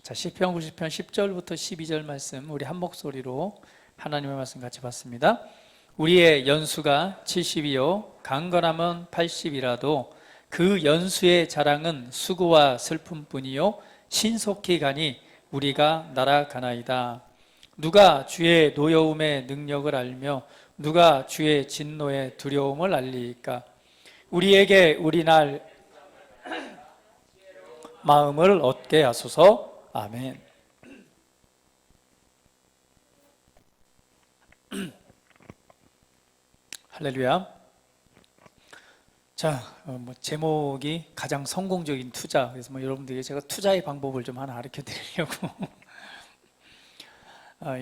자, 시편 90편 10절부터 12절 말씀 우리 한 목소리로 하나님의 말씀 같이 봤습니다. 우리의 연수가 70이요 강건함은 80이라도 그 연수의 자랑은 수고와 슬픔뿐이요 신속히 가니 우리가 날아가나이다. 누가 주의 노여움의 능력을 알며 누가 주의 진노의 두려움을 알리까? 우리에게 우리 날 마음을 얻게 하소서. 아멘. 할렐루야. 자, 제목이 가장 성공적인 투자. 그래서 여러분들에게 제가 투자의 방법을 좀 하나 가르쳐 드리려고.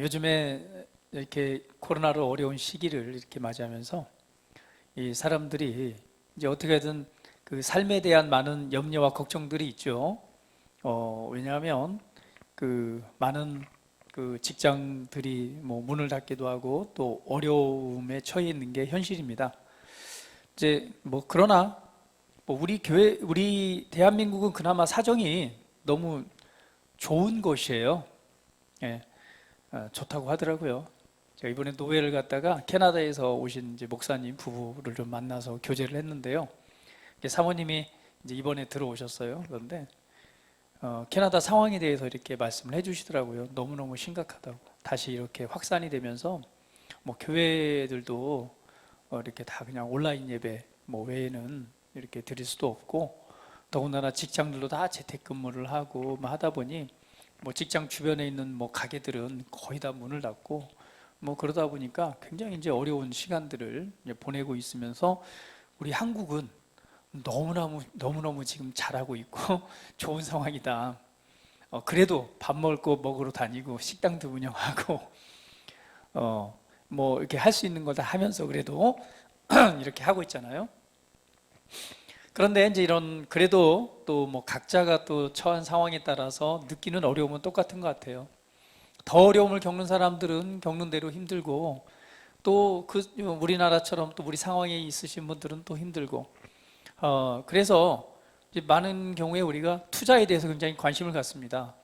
요즘에 이렇게 코로나로 어려운 시기를 이렇게 맞이하면서 이 사람들이 이제 어떻게든 그 삶에 대한 많은 염려와 걱정들이 있죠. 왜냐하면 그 많은 그 직장들이 문을 닫기도 하고 또 어려움에 처해 있는 게 현실입니다. 이제 그러나 우리 교회, 우리 대한민국은 그나마 사정이 너무 좋은 곳이에요. 예, 좋다고 하더라고요. 제가 이번에 노회를 갔다가 캐나다에서 오신 이제 목사님 부부를 좀 만나서 교제를 했는데요. 사모님이 이제 이번에 들어오셨어요. 그런데 캐나다 상황에 대해서 이렇게 말씀을 해주시더라고요. 너무너무 심각하다고. 다시 이렇게 확산이 되면서 교회들도 이렇게 다 그냥 온라인 예배 외에는 이렇게 드릴 수도 없고, 더군다나 직장들도 다 재택근무를 하고 하다 보니 직장 주변에 있는 가게들은 거의 다 문을 닫고 그러다 보니까 굉장히 이제 어려운 시간들을 이제 보내고 있으면서 우리 한국은 너무너무 지금 잘하고 있고 좋은 상황이다. 그래도 밥 먹을 거 먹으러 다니고 식당도 운영하고 이렇게 할 수 있는 거 다 하면서 그래도 이렇게 하고 있잖아요. 그런데 이제 그래도 또 각자가 또 처한 상황에 따라서 느끼는 어려움은 똑같은 것 같아요. 더 어려움을 겪는 사람들은 겪는 대로 힘들고, 또 우리나라처럼 또 우리 상황에 있으신 분들은 또 힘들고, 그래서 이제 많은 경우에 우리가 투자에 대해서 굉장히 관심을 갖습니다.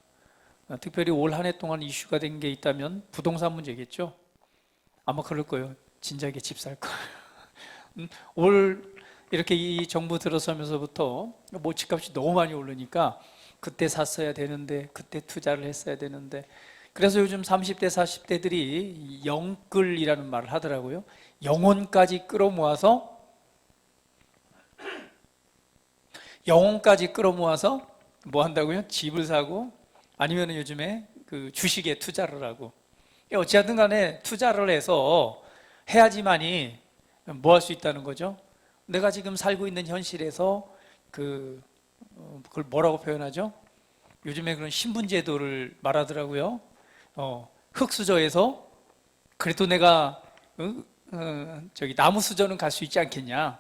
특별히 올 한 해 동안 이슈가 된 게 있다면 부동산 문제겠죠. 아마 그럴 거예요. 진작에 집 살 거예요. 올 이렇게 이 정부 들어서면서부터 집값이 너무 많이 오르니까 그때 샀어야 되는데, 그때 투자를 했어야 되는데, 그래서 요즘 30대 40대들이 영끌이라는 말을 하더라고요. 영혼까지 끌어모아서 뭐 한다고요? 집을 사고, 아니면 요즘에 그 주식에 투자를 하고. 어찌하든 간에 투자를 해서 해야지만이 뭐 할 수 있다는 거죠. 내가 지금 살고 있는 현실에서 그걸 뭐라고 표현하죠? 요즘에 그런 신분제도를 말하더라고요. 흙수저에서 그래도 내가 저기 나무수저는 갈 수 있지 않겠냐?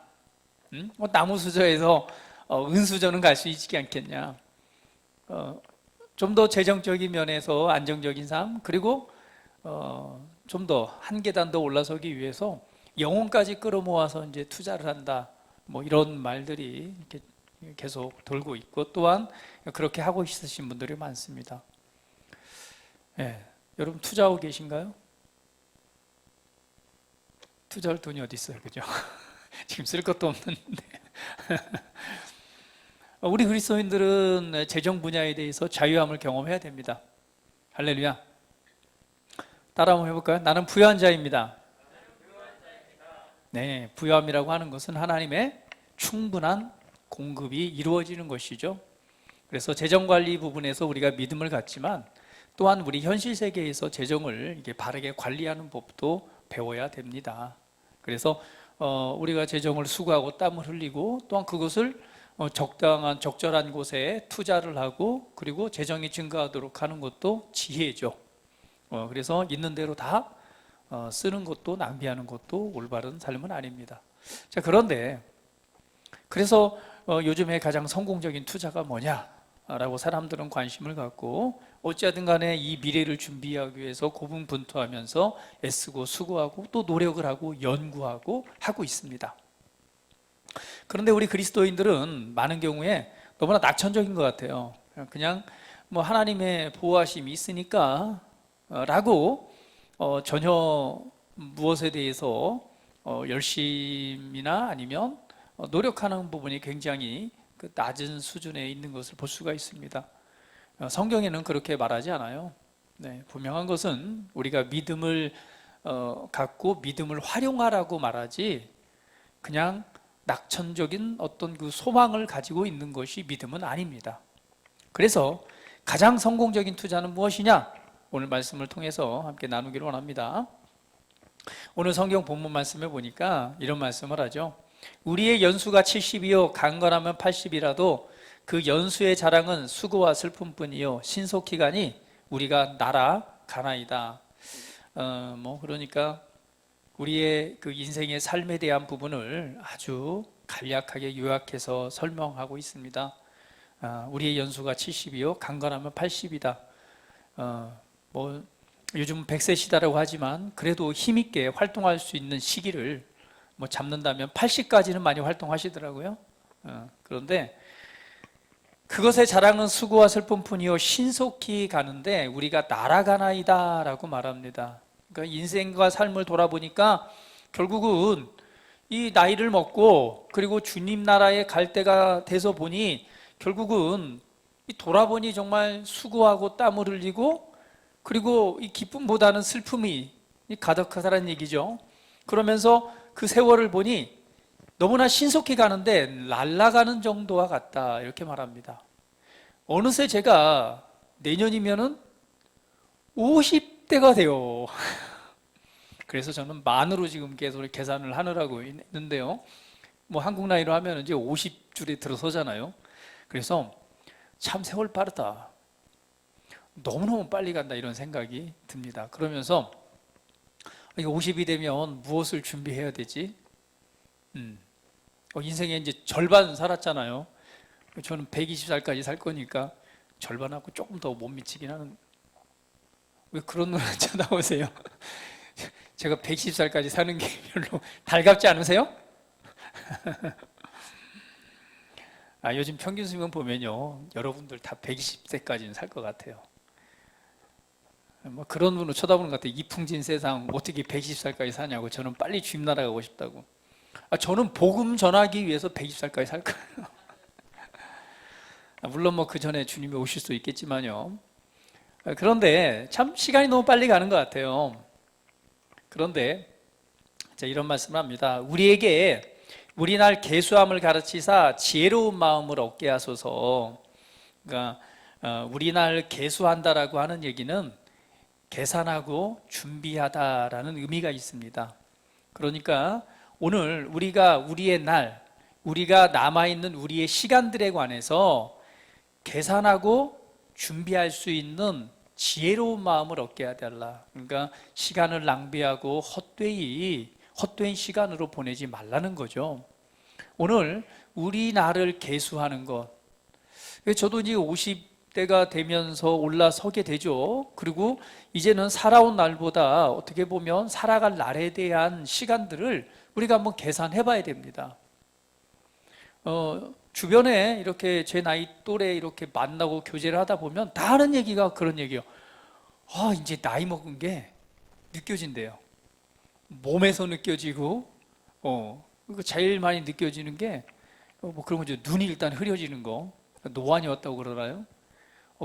응? 나무수저에서 은수저는 갈 수 있지 않겠냐? 좀 더 재정적인 면에서 안정적인 삶, 그리고 좀 더 한 계단 더 올라서기 위해서 영혼까지 끌어모아서 이제 투자를 한다. 이런 말들이 이렇게 계속 돌고 있고, 또한 그렇게 하고 있으신 분들이 많습니다. 예, 여러분 투자하고 계신가요? 투자할 돈이 어디 있어요, 그죠? 지금 쓸 것도 없는데. 우리 그리스도인들은 재정 분야에 대해서 자유함을 경험해야 됩니다. 할렐루야. 따라 한번 해볼까요? 나는 부유한 자입니다. 네, 부유함이라고 하는 것은 하나님의 충분한 공급이 이루어지는 것이죠. 그래서 재정관리 부분에서 우리가 믿음을 갖지만, 또한 우리 현실 세계에서 재정을 이게 바르게 관리하는 법도 배워야 됩니다. 그래서 우리가 재정을 수고하고 땀을 흘리고, 또한 그것을 적절한 곳에 투자를 하고, 그리고 재정이 증가하도록 하는 것도 지혜죠. 그래서 있는 대로 다 쓰는 것도, 낭비하는 것도 올바른 삶은 아닙니다. 자, 그런데 그래서 요즘에 가장 성공적인 투자가 뭐냐라고 사람들은 관심을 갖고, 어찌하든 간에 이 미래를 준비하기 위해서 고군분투하면서 애쓰고 수고하고 또 노력을 하고 연구하고 하고 있습니다. 그런데 우리 그리스도인들은 많은 경우에 너무나 낙천적인 것 같아요. 그냥 뭐 하나님의 보호하심이 있으니까 라고 전혀 무엇에 대해서 열심이나 아니면 노력하는 부분이 굉장히 그 낮은 수준에 있는 것을 볼 수가 있습니다. 성경에는 그렇게 말하지 않아요. 네, 분명한 것은 우리가 믿음을 갖고 믿음을 활용하라고 말하지, 그냥 낙천적인 어떤 그 소망을 가지고 있는 것이 믿음은 아닙니다. 그래서 가장 성공적인 투자는 무엇이냐? 오늘 말씀을 통해서 함께 나누기를 원합니다. 오늘 성경 본문 말씀에 보니까 이런 말씀을 하죠. 우리의 연수가 70이요 강건하면 80이라도 그 연수의 자랑은 수고와 슬픔뿐이요 신속히 가니 우리가 날아가나이다. 그러니까 우리의 그 인생의 삶에 대한 부분을 아주 간략하게 요약해서 설명하고 있습니다. 우리의 연수가 70이요 강건하면 80이다. 요즘 100세 시대라고 하지만 그래도 힘있게 활동할 수 있는 시기를 잡는다면 80까지는 많이 활동하시더라고요. 그런데 그것의 자랑은 수고와 슬픔뿐이요 신속히 가는데 우리가 날아가나이다 라고 말합니다. 그러니까 인생과 삶을 돌아보니까 결국은 이 나이를 먹고 그리고 주님 나라에 갈 때가 돼서 보니 결국은 돌아보니 정말 수고하고 땀을 흘리고 그리고 이 기쁨보다는 슬픔이 가득하다는 얘기죠. 그러면서 그 세월을 보니 너무나 신속히 가는데 날아가는 정도와 같다 이렇게 말합니다. 어느새 제가 내년이면은 50대가 돼요. 그래서 저는 만으로 지금 계속 계산을 하느라고 있는데요. 한국 나이로 하면 이제 50줄에 들어서잖아요. 그래서 참 세월 빠르다. 너무너무 빨리 간다 이런 생각이 듭니다. 그러면서 50이 되면 무엇을 준비해야 되지? 인생의 이제 절반 살았잖아요. 저는 120살까지 살 거니까 절반하고 조금 더 못 미치긴 하는데 왜 그런 눈을 쳐다보세요? 제가 110살까지 사는 게 별로 달갑지 않으세요? 요즘 평균 수명 보면요 여러분들 다 120세까지는 살 것 같아요. 그런 눈으로 쳐다보는 것 같아요. 이풍진 세상 어떻게 120살까지 사냐고. 저는 빨리 주님 나라 가고 싶다고. 저는 복음 전하기 위해서 120살까지 살 거예요. 물론 그 전에 주님이 오실 수 있겠지만요. 그런데 참 시간이 너무 빨리 가는 것 같아요. 그런데 이런 말씀을 합니다. 우리에게 우리 날 계수함을 가르치사 지혜로운 마음을 얻게 하소서. 그러니까 우리 날 계수한다라고 하는 얘기는 계산하고 준비하다라는 의미가 있습니다. 그러니까 오늘 우리가 우리의 날, 우리가 남아있는 우리의 시간들에 관해서 계산하고 준비할 수 있는 지혜로운 마음을 얻게 해달라. 그러니까 시간을 낭비하고 헛된 시간으로 보내지 말라는 거죠. 오늘 우리 나를 계수하는 것. 저도 이제 50대가 되면서 올라서게 되죠. 그리고 이제는 살아온 날보다 어떻게 보면 살아갈 날에 대한 시간들을 우리가 한번 계산해 봐야 됩니다. 주변에 이렇게 제 나이 또래 이렇게 만나고 교제를 하다 보면 다 하는 얘기가 그런 얘기예요. 이제 나이 먹은 게 느껴진대요. 몸에서 느껴지고, 제일 많이 느껴지는 게, 그런 거죠. 눈이 일단 흐려지는 거. 노안이 왔다고 그러나요?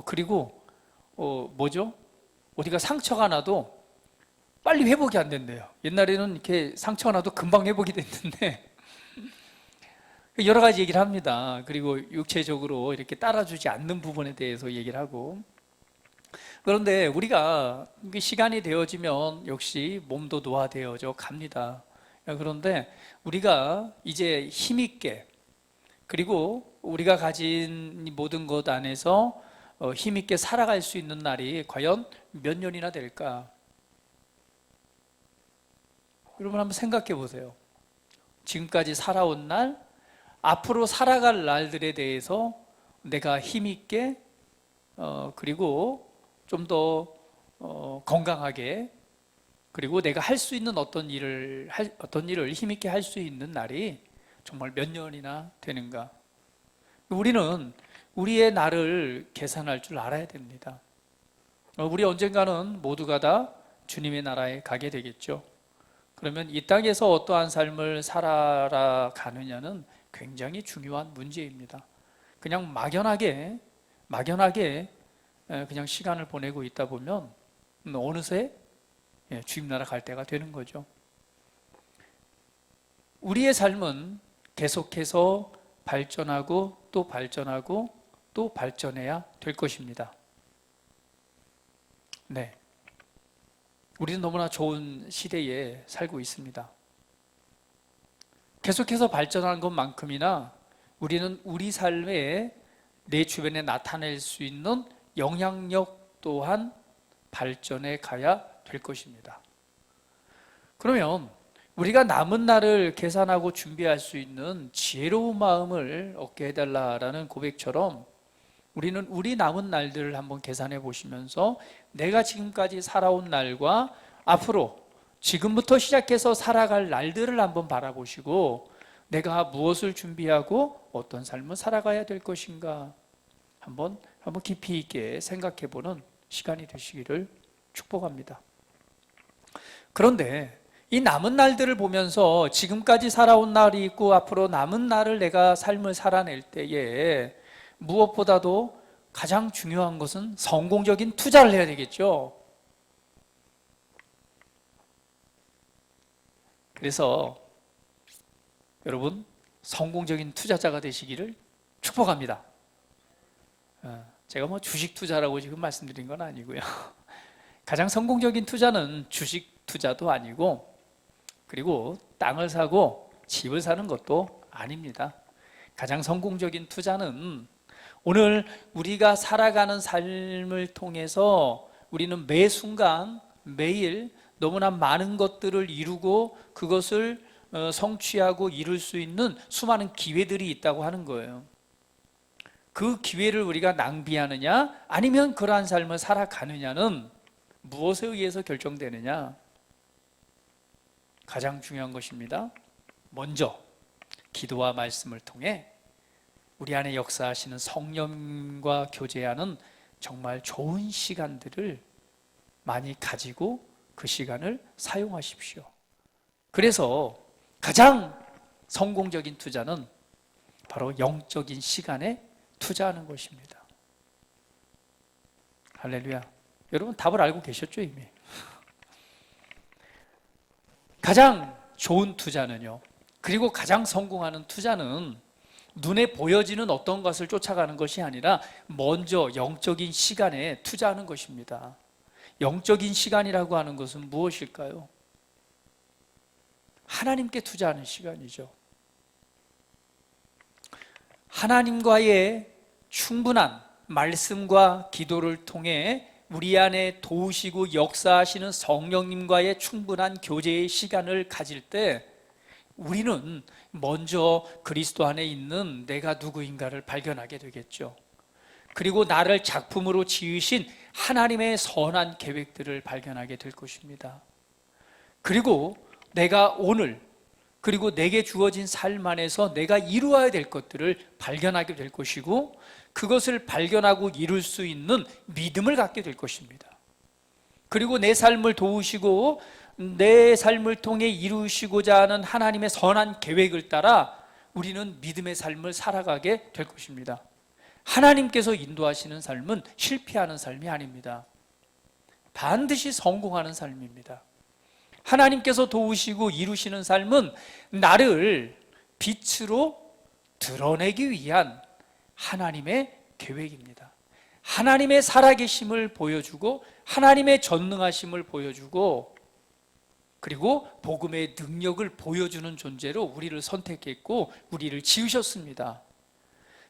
그리고, 어디가 상처가 나도 빨리 회복이 안 된대요. 옛날에는 이렇게 상처가 나도 금방 회복이 됐는데, 여러 가지 얘기를 합니다. 그리고 육체적으로 이렇게 따라주지 않는 부분에 대해서 얘기를 하고. 그런데 우리가 시간이 되어지면 역시 몸도 노화되어져 갑니다. 그런데 우리가 이제 힘있게 그리고 우리가 가진 모든 것 안에서 힘있게 살아갈 수 있는 날이 과연 몇 년이나 될까? 여러분 한번 생각해 보세요. 지금까지 살아온 날, 앞으로 살아갈 날들에 대해서 내가 힘있게 그리고 좀 더 건강하게 그리고 내가 할 수 있는 어떤 일을 힘있게 할 수 있는 날이 정말 몇 년이나 되는가? 우리는 우리의 날을 계산할 줄 알아야 됩니다. 우리 언젠가는 모두가 다 주님의 나라에 가게 되겠죠. 그러면 이 땅에서 어떠한 삶을 살아가느냐는 굉장히 중요한 문제입니다. 그냥 막연하게 그냥 시간을 보내고 있다 보면 어느새 주님 나라 갈 때가 되는 거죠. 우리의 삶은 계속해서 발전하고 또 발전하고 또 발전해야 될 것입니다. 네. 우리는 너무나 좋은 시대에 살고 있습니다. 계속해서 발전하는 것만큼이나 우리는 우리 삶에 내 주변에 나타낼 수 있는 영향력 또한 발전해 가야 될 것입니다. 그러면 우리가 남은 날을 계산하고 준비할 수 있는 지혜로운 마음을 얻게 해달라라는 고백처럼 우리는 우리 남은 날들을 한번 계산해 보시면서 내가 지금까지 살아온 날과 앞으로 지금부터 시작해서 살아갈 날들을 한번 바라보시고 내가 무엇을 준비하고 어떤 삶을 살아가야 될 것인가 한번 깊이 있게 생각해 보는 시간이 되시기를 축복합니다. 그런데 이 남은 날들을 보면서 지금까지 살아온 날이 있고 앞으로 남은 날을 내가 삶을 살아낼 때에 무엇보다도 가장 중요한 것은 성공적인 투자를 해야 되겠죠. 그래서 여러분 성공적인 투자자가 되시기를 축복합니다. 제가 주식 투자라고 지금 말씀드린 건 아니고요. 가장 성공적인 투자는 주식 투자도 아니고 그리고 땅을 사고 집을 사는 것도 아닙니다. 가장 성공적인 투자는 오늘 우리가 살아가는 삶을 통해서 우리는 매 순간 매일 너무나 많은 것들을 이루고 그것을 성취하고 이룰 수 있는 수많은 기회들이 있다고 하는 거예요. 그 기회를 우리가 낭비하느냐 아니면 그러한 삶을 살아가느냐는 무엇에 의해서 결정되느냐? 가장 중요한 것입니다. 먼저 기도와 말씀을 통해 우리 안에 역사하시는 성령과 교제하는 정말 좋은 시간들을 많이 가지고 그 시간을 사용하십시오. 그래서 가장 성공적인 투자는 바로 영적인 시간에 투자하는 것입니다. 할렐루야. 여러분 답을 알고 계셨죠 이미? 가장 좋은 투자는요, 그리고 가장 성공하는 투자는 눈에 보여지는 어떤 것을 쫓아가는 것이 아니라 먼저 영적인 시간에 투자하는 것입니다. 영적인 시간이라고 하는 것은 무엇일까요? 하나님께 투자하는 시간이죠. 하나님과의 충분한 말씀과 기도를 통해 우리 안에 도우시고 역사하시는 성령님과의 충분한 교제의 시간을 가질 때 우리는 먼저 그리스도 안에 있는 내가 누구인가를 발견하게 되겠죠. 그리고 나를 작품으로 지으신 하나님의 선한 계획들을 발견하게 될 것입니다. 그리고 내가 오늘 그리고 내게 주어진 삶 안에서 내가 이루어야 될 것들을 발견하게 될 것이고 그것을 발견하고 이룰 수 있는 믿음을 갖게 될 것입니다. 그리고 내 삶을 도우시고 내 삶을 통해 이루시고자 하는 하나님의 선한 계획을 따라 우리는 믿음의 삶을 살아가게 될 것입니다. 하나님께서 인도하시는 삶은 실패하는 삶이 아닙니다. 반드시 성공하는 삶입니다. 하나님께서 도우시고 이루시는 삶은 나를 빛으로 드러내기 위한 하나님의 계획입니다. 하나님의 살아계심을 보여주고 하나님의 전능하심을 보여주고 그리고 복음의 능력을 보여주는 존재로 우리를 선택했고 우리를 지으셨습니다.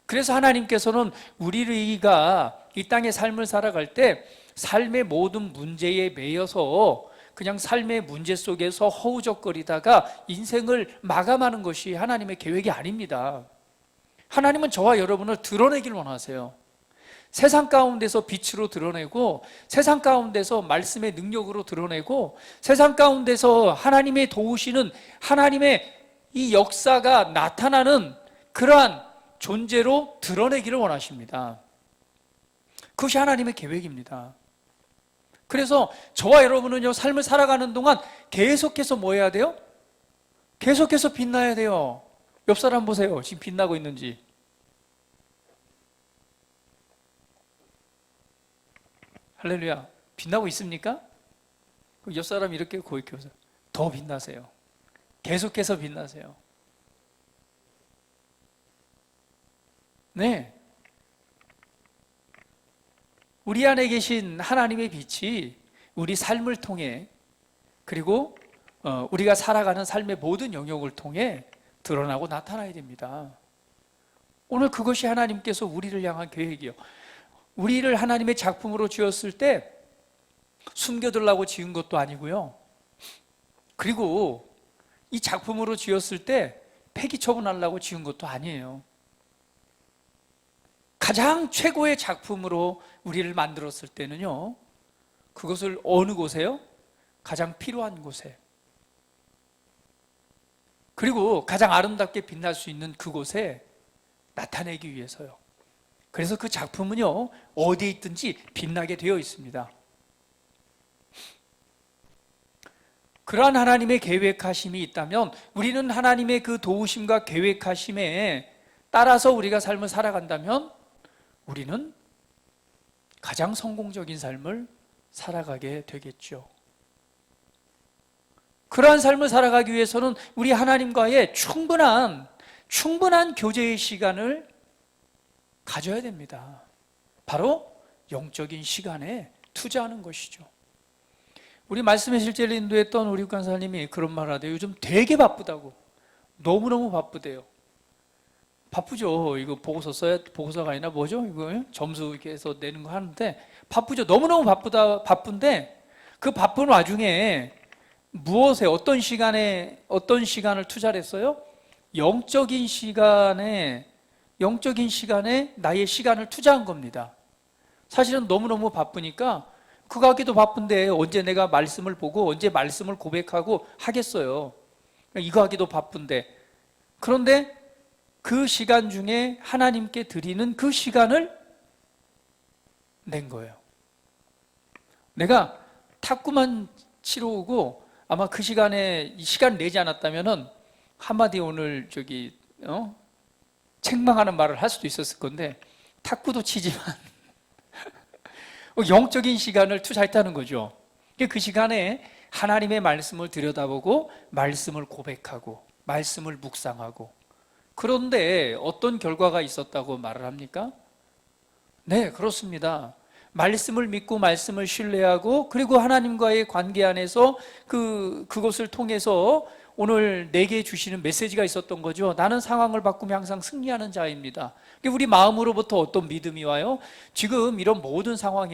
그래서 하나님께서는 우리가 이 땅의 삶을 살아갈 때 삶의 모든 문제에 매여서 그냥 삶의 문제 속에서 허우적거리다가 인생을 마감하는 것이 하나님의 계획이 아닙니다. 하나님은 저와 여러분을 드러내길 원하세요. 세상 가운데서 빛으로 드러내고 세상 가운데서 말씀의 능력으로 드러내고 세상 가운데서 하나님의 도우시는 하나님의 이 역사가 나타나는 그러한 존재로 드러내기를 원하십니다. 그것이 하나님의 계획입니다. 그래서 저와 여러분은요, 삶을 살아가는 동안 계속해서 뭐 해야 돼요? 계속해서 빛나야 돼요. 옆 사람 보세요. 지금 빛나고 있는지. 할렐루야. 빛나고 있습니까? 옆 사람 이렇게 고있게 보세요. 더 빛나세요. 계속해서 빛나세요. 네. 우리 안에 계신 하나님의 빛이 우리 삶을 통해, 그리고 우리가 살아가는 삶의 모든 영역을 통해 드러나고 나타나야 됩니다. 오늘 그것이 하나님께서 우리를 향한 계획이요. 우리를 하나님의 작품으로 지었을 때 숨겨두려고 지은 것도 아니고요. 그리고 이 작품으로 지었을 때 폐기 처분하려고 지은 것도 아니에요. 가장 최고의 작품으로 우리를 만들었을 때는요, 그것을 어느 곳에요? 가장 필요한 곳에, 그리고 가장 아름답게 빛날 수 있는 그곳에 나타내기 위해서요. 그래서 그 작품은요, 어디에 있든지 빛나게 되어 있습니다. 그러한 하나님의 계획하심이 있다면 우리는 하나님의 그 도우심과 계획하심에 따라서 우리가 삶을 살아간다면 우리는 가장 성공적인 삶을 살아가게 되겠죠. 그러한 삶을 살아가기 위해서는 우리 하나님과의 충분한 교제의 시간을 가져야 됩니다. 바로 영적인 시간에 투자하는 것이죠. 우리 말씀의 실제를 인도했던 우리 간사님이 그런 말을 하대요. 요즘 되게 바쁘다고. 너무너무 바쁘대요. 바쁘죠. 이거 보고서가 아니라 뭐죠? 이거 점수 이렇게 해서 내는 거 하는데 바쁘죠. 너무너무 바쁜데 그 바쁜 와중에 무엇에, 어떤 시간을 투자를 했어요? 영적인 시간에 나의 시간을 투자한 겁니다. 사실은 너무너무 바쁘니까 그거 하기도 바쁜데 언제 내가 말씀을 보고 언제 말씀을 고백하고 하겠어요. 이거 하기도 바쁜데. 그런데 그 시간 중에 하나님께 드리는 그 시간을 낸 거예요. 내가 탁구만 치러 오고 아마 그 시간에 이 시간 내지 않았다면은 한마디 오늘 책망하는 말을 할 수도 있었을 건데, 탁구도 치지만 영적인 시간을 투자했다는 거죠. 그 시간에 하나님의 말씀을 들여다보고 말씀을 고백하고 말씀을 묵상하고, 그런데 어떤 결과가 있었다고 말을 합니까? 네, 그렇습니다. 말씀을 믿고 말씀을 신뢰하고 그리고 하나님과의 관계 안에서 그것을 통해서 오늘 내게 주시는 메시지가 있었던 거죠. 나는 상황을 바꾸며 항상 승리하는 자입니다. 우리 마음으로부터 어떤 믿음이 와요? 지금 이런 모든 상황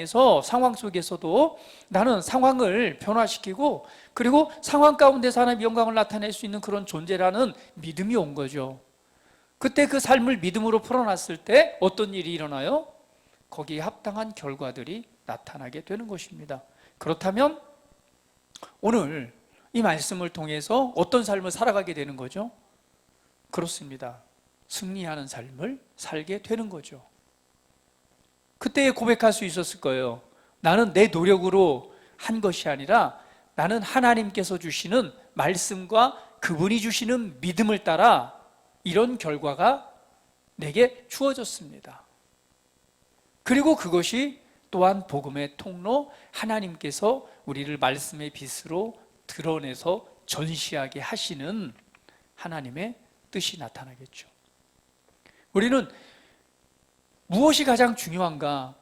속에서도 나는 상황을 변화시키고 그리고 상황 가운데서 하나님의 영광을 나타낼 수 있는 그런 존재라는 믿음이 온 거죠. 그때 그 삶을 믿음으로 풀어놨을 때 어떤 일이 일어나요? 거기에 합당한 결과들이 나타나게 되는 것입니다. 그렇다면 오늘 이 말씀을 통해서 어떤 삶을 살아가게 되는 거죠? 그렇습니다. 승리하는 삶을 살게 되는 거죠. 그때 고백할 수 있었을 거예요. 나는 내 노력으로 한 것이 아니라 나는 하나님께서 주시는 말씀과 그분이 주시는 믿음을 따라 이런 결과가 내게 주어졌습니다. 그리고 그것이 또한 복음의 통로, 하나님께서 우리를 말씀의 빛으로 드러내서 전시하게 하시는 하나님의 뜻이 나타나겠죠. 우리는 무엇이 가장 중요한가?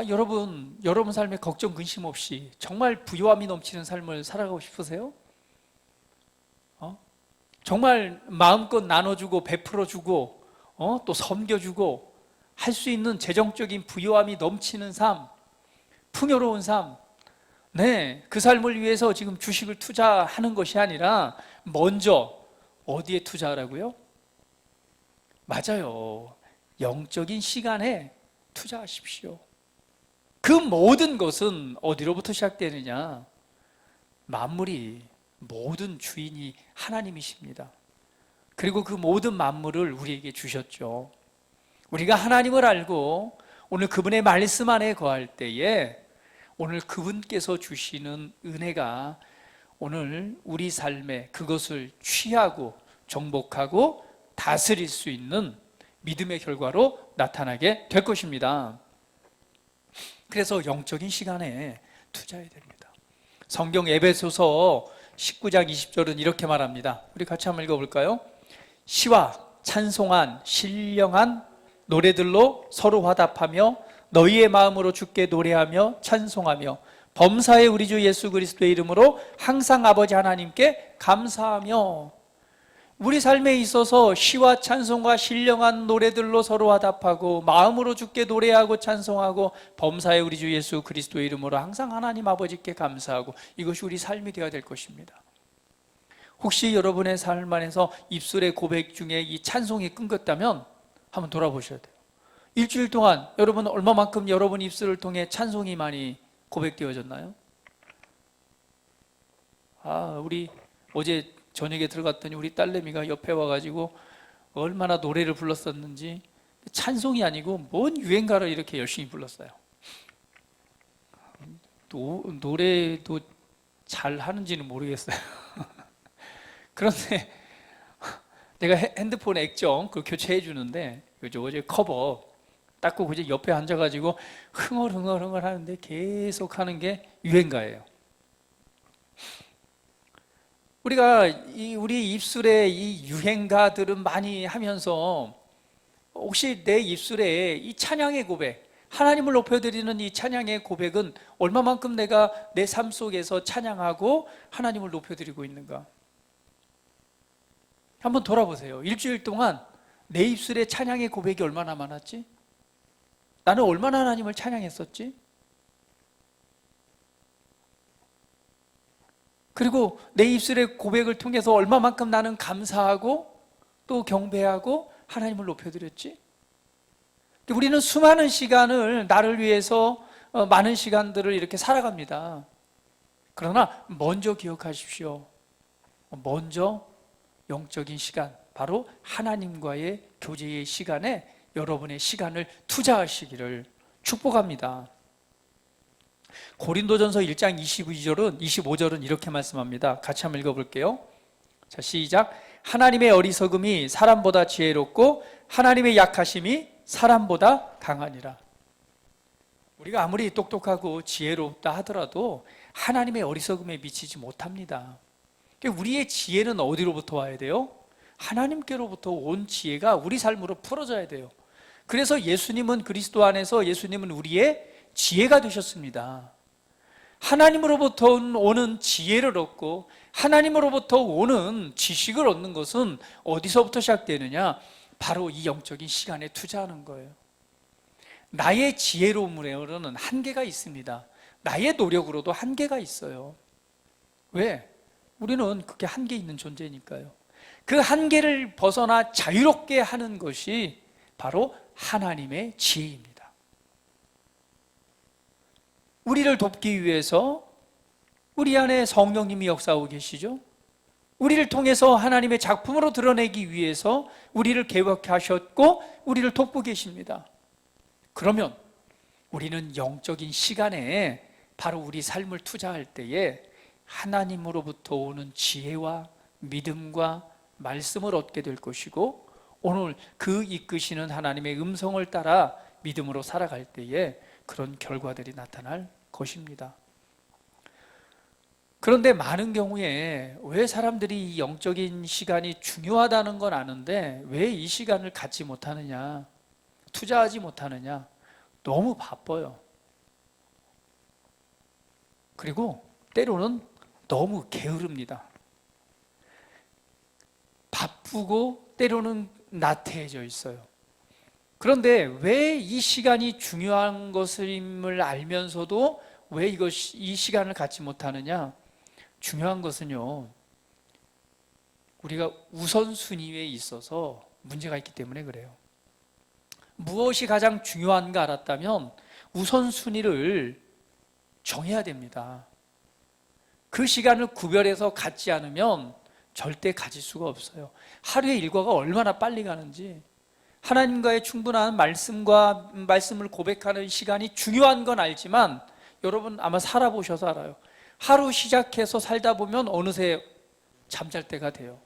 여러분 삶에 걱정 근심 없이 정말 부요함이 넘치는 삶을 살아가고 싶으세요? 정말 마음껏 나눠주고 베풀어주고 또 섬겨주고 할 수 있는 재정적인 부요함이 넘치는 삶, 풍요로운 삶, 네, 그 삶을 위해서 지금 주식을 투자하는 것이 아니라 먼저 어디에 투자하라고요? 맞아요. 영적인 시간에 투자하십시오. 그 모든 것은 어디로부터 시작되느냐? 만물이, 모든 주인이 하나님이십니다. 그리고 그 모든 만물을 우리에게 주셨죠. 우리가 하나님을 알고 오늘 그분의 말씀 안에 거할 때에 오늘 그분께서 주시는 은혜가 오늘 우리 삶에 그것을 취하고 정복하고 다스릴 수 있는 믿음의 결과로 나타나게 될 것입니다. 그래서 영적인 시간에 투자해야 됩니다. 성경 에베소서 19장 20절은 이렇게 말합니다. 우리 같이 한번 읽어볼까요? 시와 찬송한 신령한 노래들로 서로 화답하며 너희의 마음으로 주께 노래하며 찬송하며 범사의 우리 주 예수 그리스도의 이름으로 항상 아버지 하나님께 감사하며. 우리 삶에 있어서 시와 찬송과 신령한 노래들로 서로 화답하고 마음으로 주께 노래하고 찬송하고 범사의 우리 주 예수 그리스도의 이름으로 항상 하나님 아버지께 감사하고, 이것이 우리 삶이 되어야 될 것입니다. 혹시 여러분의 삶 안에서 입술의 고백 중에 이 찬송이 끊겼다면 한번 돌아보셔야 돼요. 일주일 동안 여러분 얼마만큼 여러분 입술을 통해 찬송이 많이 고백되어졌나요? 우리 어제 저녁에 들어갔더니 우리 딸내미가 옆에 와가지고 얼마나 노래를 불렀었는지, 찬송이 아니고 뭔 유행가를 이렇게 열심히 불렀어요. 노래도 잘 하는지는 모르겠어요. 그런데 내가 핸드폰 액정 그걸 교체해 주는데 어제 커버 닦고 그저 옆에 앉아가지고 흥얼흥얼 하는데 계속 하는 게 유행가예요. 우리가 우리 입술에 이 유행가들은 많이 하면서 혹시 내 입술에 이 찬양의 고백, 하나님을 높여드리는 이 찬양의 고백은 얼마만큼 내가 내 삶 속에서 찬양하고 하나님을 높여드리고 있는가? 한번 돌아보세요. 일주일 동안 내 입술에 찬양의 고백이 얼마나 많았지? 나는 얼마나 하나님을 찬양했었지? 그리고 내 입술의 고백을 통해서 얼마만큼 나는 감사하고 또 경배하고 하나님을 높여드렸지? 우리는 수많은 시간을 나를 위해서 많은 시간들을 이렇게 살아갑니다. 그러나 먼저 기억하십시오. 먼저 영적인 시간, 바로 하나님과의 교제의 시간에 여러분의 시간을 투자하시기를 축복합니다. 고린도전서 1장 25절은 이렇게 말씀합니다. 같이 한번 읽어볼게요. 자, 시작. 하나님의 어리석음이 사람보다 지혜롭고 하나님의 약하심이 사람보다 강하니라. 우리가 아무리 똑똑하고 지혜롭다 하더라도 하나님의 어리석음에 미치지 못합니다. 우리의 지혜는 어디로부터 와야 돼요? 하나님께로부터 온 지혜가 우리 삶으로 풀어져야 돼요. 그래서 예수님은 그리스도 안에서 예수님은 우리의 지혜가 되셨습니다. 하나님으로부터 오는 지혜를 얻고 하나님으로부터 오는 지식을 얻는 것은 어디서부터 시작되느냐? 바로 이 영적인 시간에 투자하는 거예요. 나의 지혜로움으로는 한계가 있습니다. 나의 노력으로도 한계가 있어요. 왜? 우리는 그게 한계 있는 존재니까요. 그 한계를 벗어나 자유롭게 하는 것이 바로 하나님의 지혜입니다. 우리를 돕기 위해서 우리 안에 성령님이 역사하고 계시죠. 우리를 통해서 하나님의 작품으로 드러내기 위해서 우리를 개혁하셨고 우리를 돕고 계십니다. 그러면 우리는 영적인 시간에 바로 우리 삶을 투자할 때에 하나님으로부터 오는 지혜와 믿음과 말씀을 얻게 될 것이고, 오늘 그 이끄시는 하나님의 음성을 따라 믿음으로 살아갈 때에 그런 결과들이 나타날 것입니다. 그런데 많은 경우에 왜 사람들이 이 영적인 시간이 중요하다는 건 아는데 왜 이 시간을 갖지 못하느냐, 투자하지 못하느냐? 너무 바빠요. 그리고 때로는 너무 게으릅니다. 바쁘고 때로는 나태해져 있어요. 그런데 왜 이 시간이 중요한 것임을 알면서도 왜 이 시간을 갖지 못하느냐? 중요한 것은요, 우리가 우선순위에 있어서 문제가 있기 때문에 그래요. 무엇이 가장 중요한가 알았다면 우선순위를 정해야 됩니다. 그 시간을 구별해서 갖지 않으면 절대 가질 수가 없어요. 하루의 일과가 얼마나 빨리 가는지, 하나님과의 충분한 말씀을 고백하는 시간이 중요한 건 알지만 여러분 아마 살아보셔서 알아요. 하루 시작해서 살다 보면 어느새 잠잘 때가 돼요.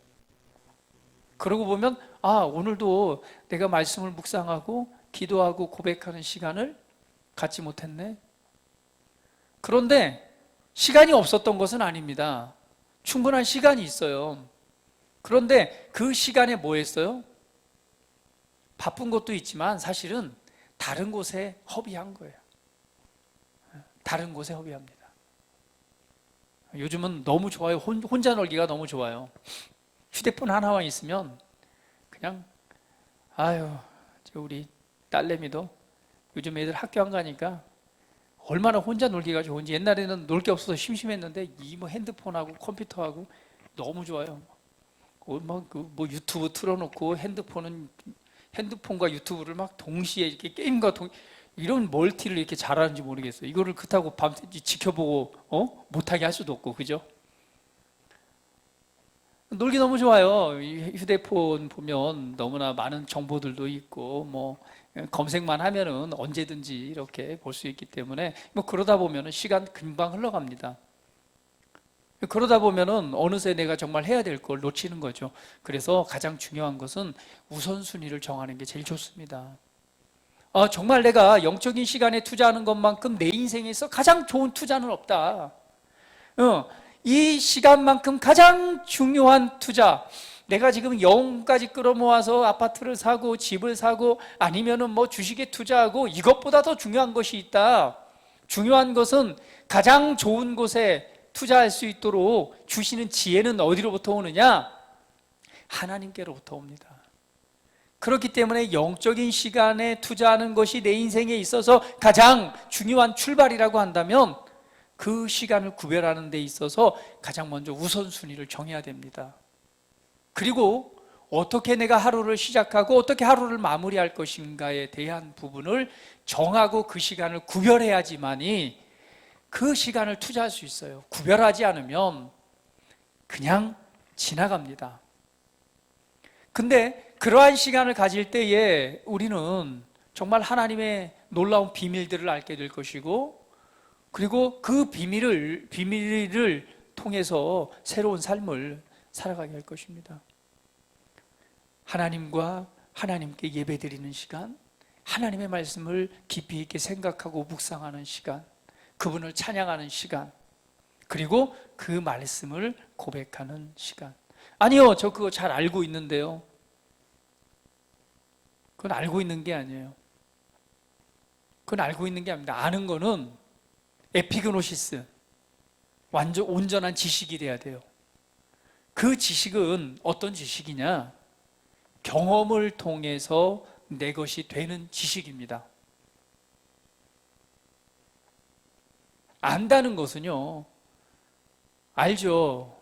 그러고 보면 오늘도 내가 말씀을 묵상하고 기도하고 고백하는 시간을 갖지 못했네. 그런데 시간이 없었던 것은 아닙니다. 충분한 시간이 있어요. 그런데 그 시간에 뭐 했어요? 바쁜 것도 있지만 사실은 다른 곳에 허비한 거예요. 다른 곳에 허비합니다. 요즘은 너무 좋아요. 혼자 놀기가 너무 좋아요. 휴대폰 하나만 있으면 그냥 우리 딸내미도 요즘 애들 학교 안 가니까 얼마나 혼자 놀기가 좋은지. 옛날에는 놀 게 없어서 심심했는데 이 핸드폰하고 컴퓨터하고 너무 좋아요. 유튜브 틀어놓고 핸드폰과 유튜브를 막 동시에 이렇게 게임과 이런 멀티를 이렇게 잘하는지 모르겠어요. 이거를 그렇다고 밤새 지켜보고 못하게 할 수도 없고, 그죠? 놀기 너무 좋아요. 휴대폰 보면 너무나 많은 정보들도 있고 검색만 하면은 언제든지 이렇게 볼 수 있기 때문에 그러다 보면은 시간 금방 흘러갑니다. 그러다 보면은 어느새 내가 정말 해야 될 걸 놓치는 거죠. 그래서 가장 중요한 것은 우선순위를 정하는 게 제일 좋습니다. 정말 내가 영적인 시간에 투자하는 것만큼 내 인생에서 가장 좋은 투자는 없다. 이 시간만큼 가장 중요한 투자, 내가 지금 영혼까지 끌어모아서 아파트를 사고 집을 사고 아니면은 주식에 투자하고 이것보다 더 중요한 것이 있다. 중요한 것은 가장 좋은 곳에 투자할 수 있도록 주시는 지혜는 어디로부터 오느냐? 하나님께로부터 옵니다. 그렇기 때문에 영적인 시간에 투자하는 것이 내 인생에 있어서 가장 중요한 출발이라고 한다면 그 시간을 구별하는 데 있어서 가장 먼저 우선순위를 정해야 됩니다. 그리고 어떻게 내가 하루를 시작하고 어떻게 하루를 마무리할 것인가에 대한 부분을 정하고 그 시간을 구별해야지만이 그 시간을 투자할 수 있어요. 구별하지 않으면 그냥 지나갑니다. 근데 그러한 시간을 가질 때에 우리는 정말 하나님의 놀라운 비밀들을 알게 될 것이고, 그리고 그 비밀을 통해서 새로운 삶을 살아가게 할 것입니다. 하나님과 하나님께 예배드리는 시간, 하나님의 말씀을 깊이 있게 생각하고 묵상하는 시간, 그분을 찬양하는 시간, 그리고 그 말씀을 고백하는 시간. 아니요, 저 그거 잘 알고 있는데요. 그건 알고 있는 게 아니에요. 그건 알고 있는 게 아닙니다. 아는 거는 에피그노시스, 완전 온전한 지식이 돼야 돼요. 그 지식은 어떤 지식이냐? 경험을 통해서 내 것이 되는 지식입니다. 안다는 것은요, 알죠.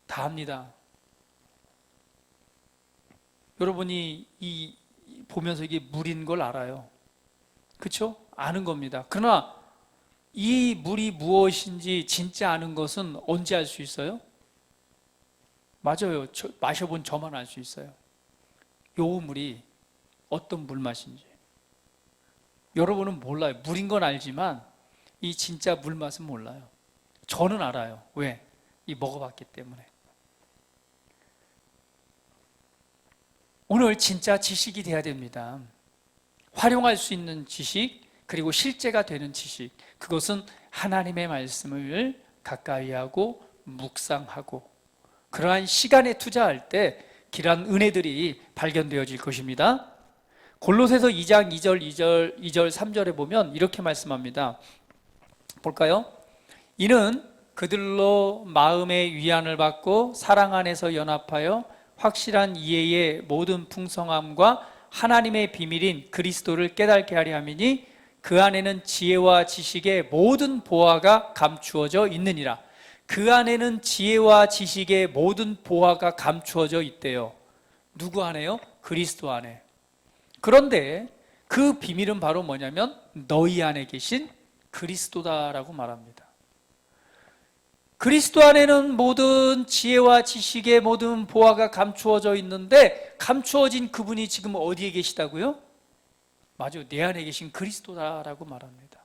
다 압니다. 여러분이 보면서 이게 물인 걸 알아요. 그렇죠? 아는 겁니다. 그러나 이 물이 무엇인지 진짜 아는 것은 언제 알 수 있어요? 맞아요. 마셔본 저만 알 수 있어요. 요 물이 어떤 물 맛인지. 여러분은 몰라요. 물인 건 알지만 이 진짜 물 맛은 몰라요. 저는 알아요. 왜? 먹어봤기 때문에. 오늘 진짜 지식이 돼야 됩니다. 활용할 수 있는 지식, 그리고 실제가 되는 지식. 그것은 하나님의 말씀을 가까이 하고 묵상하고 그러한 시간에 투자할 때 길한 은혜들이 발견되어질 것입니다. 골로새서 2장 2절 3절에 보면 이렇게 말씀합니다. 볼까요? 이는 그들로 마음의 위안을 받고 사랑 안에서 연합하여 확실한 이해의 모든 풍성함과 하나님의 비밀인 그리스도를 깨닫게 하려 함이니 그 안에는 지혜와 지식의 모든 보화가 감추어져 있느니라. 그 안에는 지혜와 지식의 모든 보화가 감추어져 있대요. 누구 안에요? 그리스도 안에. 그런데 그 비밀은 바로 뭐냐면 너희 안에 계신 그리스도다라고 말합니다. 그리스도 안에는 모든 지혜와 지식의 모든 보화가 감추어져 있는데 감추어진 그분이 지금 어디에 계시다고요? 맞아요. 내 안에 계신 그리스도다라고 말합니다.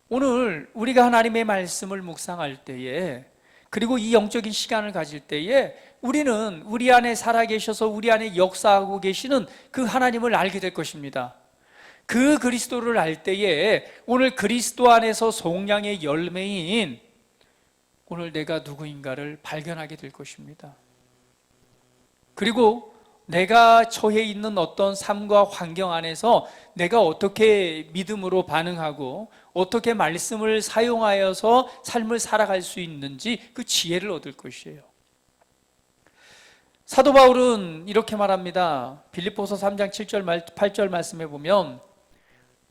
오늘 우리가 하나님의 말씀을 묵상할 때에, 그리고 이 영적인 시간을 가질 때에 우리는 우리 안에 살아계셔서 우리 안에 역사하고 계시는 그 하나님을 알게 될 것입니다. 그 그리스도를 알 때에 오늘 그리스도 안에서 속량의 열매인 오늘 내가 누구인가를 발견하게 될 것입니다. 그리고 내가 처해 있는 어떤 삶과 환경 안에서 내가 어떻게 믿음으로 반응하고 어떻게 말씀을 사용하여서 삶을 살아갈 수 있는지 그 지혜를 얻을 것이에요. 사도 바울은 이렇게 말합니다. 빌립보서 3장 7절 8절 말씀에 보면,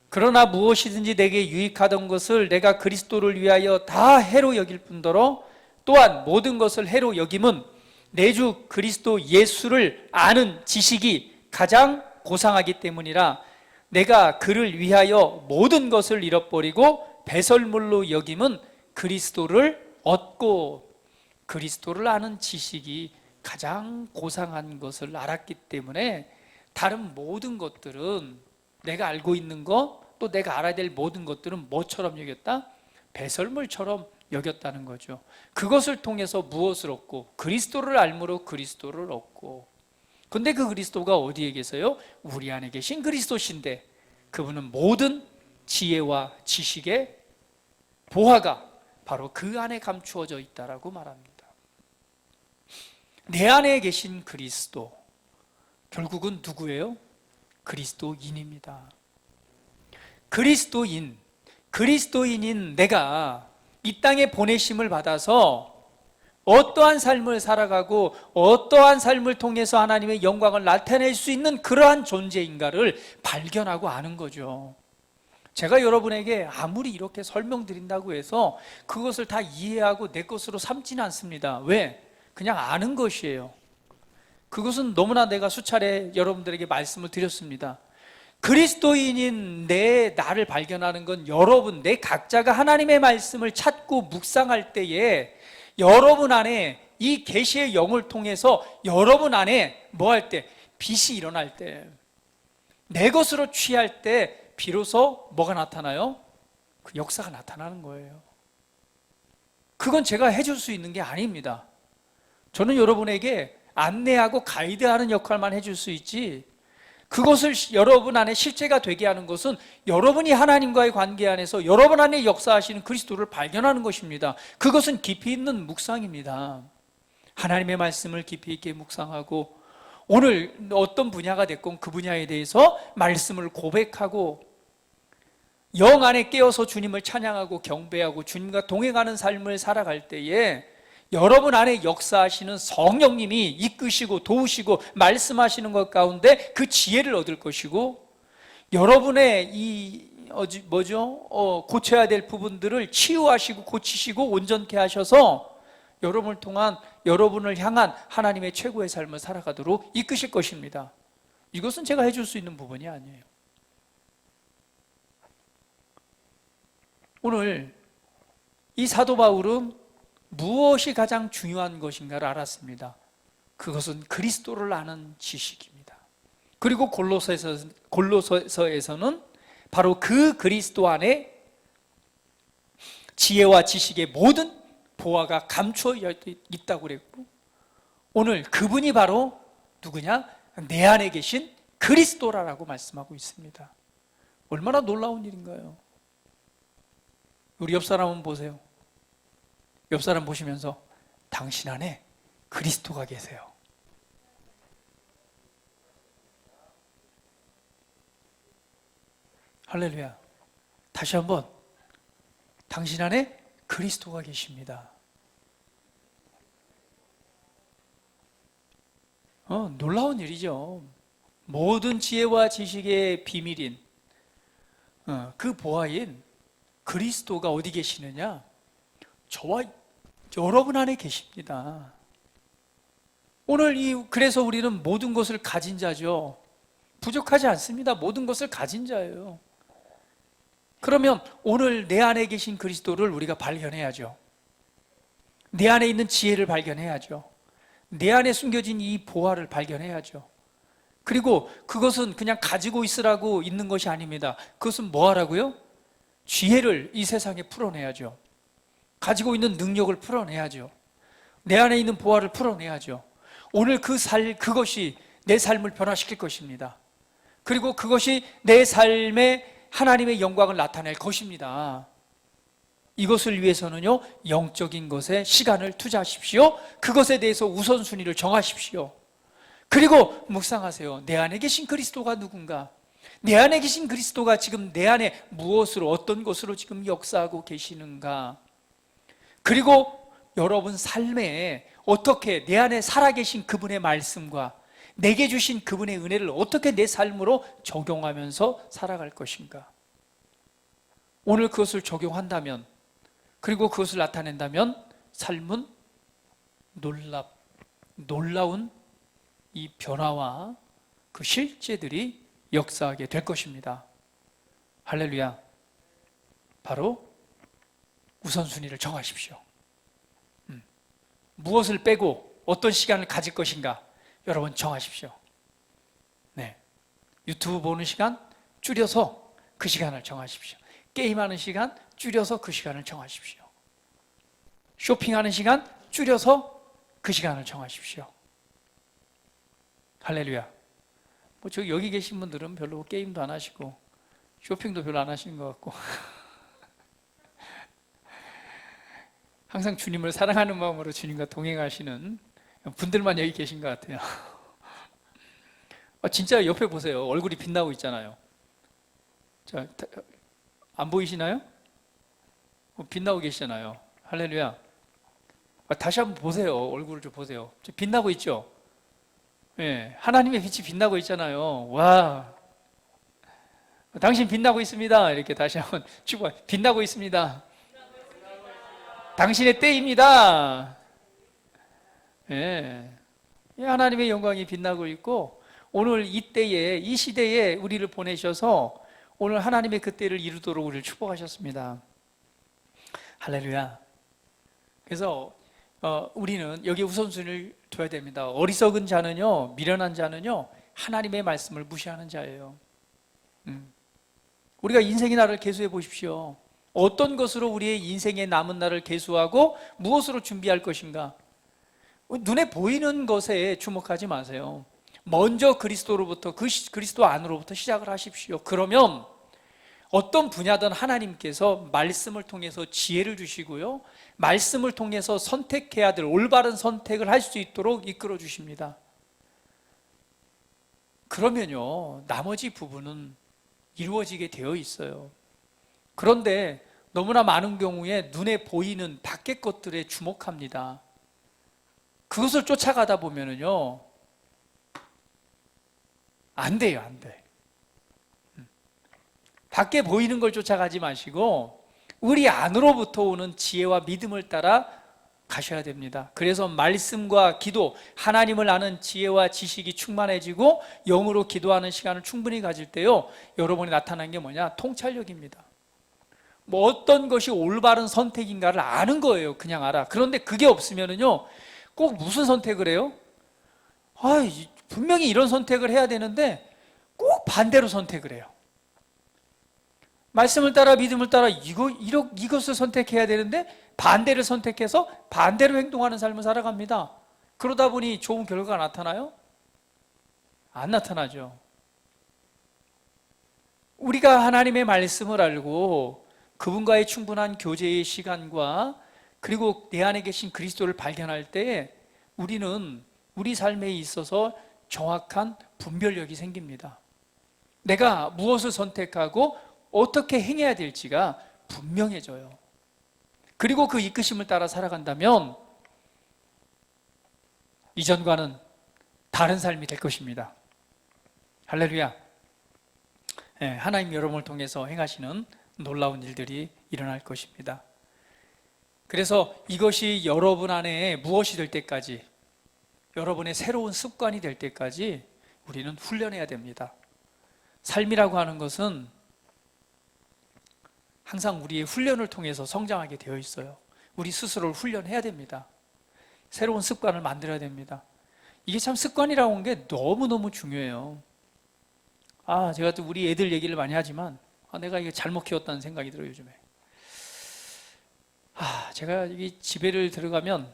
그러나 무엇이든지 내게 유익하던 것을 내가 그리스도를 위하여 다 해로 여길 뿐더러 또한 모든 것을 해로 여김은 내 주 그리스도 예수를 아는 지식이 가장 고상하기 때문이라. 내가 그를 위하여 모든 것을 잃어버리고 배설물로 여김은 그리스도를 얻고, 그리스도를 아는 지식이 가장 고상한 것을 알았기 때문에 다른 모든 것들은, 내가 알고 있는 것, 또 내가 알아야 될 모든 것들은 뭐처럼 여겼다? 배설물처럼 여겼다는 거죠. 그것을 통해서 무엇을 얻고? 그리스도를 알므로 그리스도를 얻고. 근데 그 그리스도가 어디에 계세요? 우리 안에 계신 그리스도신데 그분은 모든 지혜와 지식의 보화가 바로 그 안에 감추어져 있다라고 말합니다. 내 안에 계신 그리스도, 결국은 누구예요? 그리스도인입니다. 그리스도인인 내가 이 땅에 보내심을 받아서 어떠한 삶을 살아가고 어떠한 삶을 통해서 하나님의 영광을 나타낼 수 있는 그러한 존재인가를 발견하고 아는 거죠. 제가 여러분에게 아무리 이렇게 설명드린다고 해서 그것을 다 이해하고 내 것으로 삼지는 않습니다. 왜? 그냥 아는 것이에요. 그것은 너무나 내가 수차례 여러분들에게 말씀을 드렸습니다. 그리스도인인 나를 발견하는 건 여러분, 내 각자가 하나님의 말씀을 찾고 묵상할 때에 여러분 안에 이 계시의 영을 통해서 여러분 안에 뭐 할 때? 빛이 일어날 때, 내 것으로 취할 때 비로소 뭐가 나타나요? 그 역사가 나타나는 거예요. 그건 제가 해줄 수 있는 게 아닙니다. 저는 여러분에게 안내하고 가이드하는 역할만 해줄 수 있지, 그것을 여러분 안에 실체가 되게 하는 것은 여러분이 하나님과의 관계 안에서 여러분 안에 역사하시는 그리스도를 발견하는 것입니다. 그것은 깊이 있는 묵상입니다. 하나님의 말씀을 깊이 있게 묵상하고 오늘 어떤 분야가 됐건 그 분야에 대해서 말씀을 고백하고 영 안에 깨어서 주님을 찬양하고 경배하고 주님과 동행하는 삶을 살아갈 때에 여러분 안에 역사하시는 성령님이 이끄시고 도우시고 말씀하시는 것 가운데 그 지혜를 얻을 것이고, 여러분의 고쳐야 될 부분들을 치유하시고 고치시고 온전케 하셔서 여러분을 통한, 여러분을 향한 하나님의 최고의 삶을 살아가도록 이끄실 것입니다. 이것은 제가 해줄 수 있는 부분이 아니에요. 오늘 이 사도 바울은 무엇이 가장 중요한 것인가를 알았습니다. 그것은 그리스도를 아는 지식입니다. 그리고 골로새서에서는 바로 그 그리스도 안에 지혜와 지식의 모든 보화가 감추어 있다고 그랬고, 오늘 그분이 바로 누구냐? 내 안에 계신 그리스도라고 말씀하고 있습니다. 얼마나 놀라운 일인가요? 우리 옆 사람 한번 보세요. 옆 사람 보시면서 당신 안에 그리스도가 계세요. 할렐루야. 다시 한번, 당신 안에 그리스도가 계십니다. 놀라운 일이죠. 모든 지혜와 지식의 비밀인 그 보아인 그리스도가 어디 계시느냐? 저와 여러분 안에 계십니다. 오늘 그래서 우리는 모든 것을 가진 자죠. 부족하지 않습니다. 모든 것을 가진 자예요. 그러면 오늘 내 안에 계신 그리스도를 우리가 발견해야죠. 내 안에 있는 지혜를 발견해야죠. 내 안에 숨겨진 이 보화를 발견해야죠. 그리고 그것은 그냥 가지고 있으라고 있는 것이 아닙니다. 그것은 뭐 하라고요? 지혜를 이 세상에 풀어내야죠. 가지고 있는 능력을 풀어내야죠. 내 안에 있는 보화를 풀어내야죠. 오늘 그것이 내 삶을 변화시킬 것입니다. 그리고 그것이 내 삶에 하나님의 영광을 나타낼 것입니다. 이것을 위해서는요, 영적인 것에 시간을 투자하십시오. 그것에 대해서 우선순위를 정하십시오. 그리고 묵상하세요. 내 안에 계신 그리스도가 누군가? 내 안에 계신 그리스도가 지금 내 안에 무엇으로, 어떤 것으로 지금 역사하고 계시는가? 그리고 여러분 삶에 어떻게 내 안에 살아계신 그분의 말씀과 내게 주신 그분의 은혜를 어떻게 내 삶으로 적용하면서 살아갈 것인가? 오늘 그것을 적용한다면, 그리고 그것을 나타낸다면 삶은 놀라운 이 변화와 그 실제들이 역사하게 될 것입니다. 할렐루야. 바로 우선순위를 정하십시오. 무엇을 빼고 어떤 시간을 가질 것인가 여러분 정하십시오. 네. 유튜브 보는 시간 줄여서 그 시간을 정하십시오. 게임하는 시간 줄여서 그 시간을 정하십시오. 쇼핑하는 시간 줄여서 그 시간을 정하십시오. 할렐루야. 저 여기 계신 분들은 별로 게임도 안 하시고 쇼핑도 별로 안 하시는 것 같고 항상 주님을 사랑하는 마음으로 주님과 동행하시는 분들만 여기 계신 것 같아요. 진짜 옆에 보세요. 얼굴이 빛나고 있잖아요. 자, 안 보이시나요? 빛나고 계시잖아요. 할렐루야. 다시 한번 보세요. 얼굴을 좀 보세요. 빛나고 있죠? 예, 하나님의 빛이 빛나고 있잖아요. 와, 당신 빛나고 있습니다. 이렇게 다시 한번 축복. 빛나고 있습니다. 당신의 때입니다. 예, 하나님의 영광이 빛나고 있고 오늘 이 때에, 이 시대에 우리를 보내셔서 오늘 하나님의 그 때를 이루도록 우리를 축복하셨습니다. 할렐루야. 그래서 우리는 여기 우선순위를 둬야 됩니다. 어리석은 자는요, 미련한 자는요, 하나님의 말씀을 무시하는 자예요. 우리가 인생의 날을 계수해 보십시오. 어떤 것으로 우리의 인생의 남은 날을 계수하고 무엇으로 준비할 것인가? 눈에 보이는 것에 주목하지 마세요. 먼저 그리스도로부터, 그리스도 안으로부터 시작을 하십시오. 그러면 어떤 분야든 하나님께서 말씀을 통해서 지혜를 주시고요, 말씀을 통해서 선택해야 될 올바른 선택을 할 수 있도록 이끌어 주십니다. 그러면요, 나머지 부분은 이루어지게 되어 있어요. 그런데 너무나 많은 경우에 눈에 보이는 밖의 것들에 주목합니다. 그것을 쫓아가다 보면은요, 안 돼요, 안 돼. 밖에 보이는 걸 쫓아가지 마시고 우리 안으로부터 오는 지혜와 믿음을 따라 가셔야 됩니다. 그래서 말씀과 기도, 하나님을 아는 지혜와 지식이 충만해지고 영으로 기도하는 시간을 충분히 가질 때요, 여러분이 나타난 게 뭐냐? 통찰력입니다. 뭐 어떤 것이 올바른 선택인가를 아는 거예요. 그냥 알아. 그런데 그게 없으면은요, 꼭 무슨 선택을 해요? 분명히 이런 선택을 해야 되는데 꼭 반대로 선택을 해요. 말씀을 따라 믿음을 따라 이것을 선택해야 되는데 반대를 선택해서 반대로 행동하는 삶을 살아갑니다. 그러다 보니 좋은 결과가 나타나요? 안 나타나죠. 우리가 하나님의 말씀을 알고 그분과의 충분한 교제의 시간과 그리고 내 안에 계신 그리스도를 발견할 때 우리는 우리 삶에 있어서 정확한 분별력이 생깁니다. 내가 무엇을 선택하고 어떻게 행해야 될지가 분명해져요. 그리고 그 이끄심을 따라 살아간다면 이전과는 다른 삶이 될 것입니다. 할렐루야. 하나님 여러분을 통해서 행하시는 놀라운 일들이 일어날 것입니다. 그래서 이것이 여러분 안에 무엇이 될 때까지, 여러분의 새로운 습관이 될 때까지 우리는 훈련해야 됩니다. 삶이라고 하는 것은 항상 우리의 훈련을 통해서 성장하게 되어 있어요. 우리 스스로를 훈련해야 됩니다. 새로운 습관을 만들어야 됩니다. 이게 참 습관이라고 하는 게 너무너무 중요해요. 제가 또 우리 애들 얘기를 많이 하지만 내가 이게 잘못 키웠다는 생각이 들어요, 요즘에. 제가 이 집에를 들어가면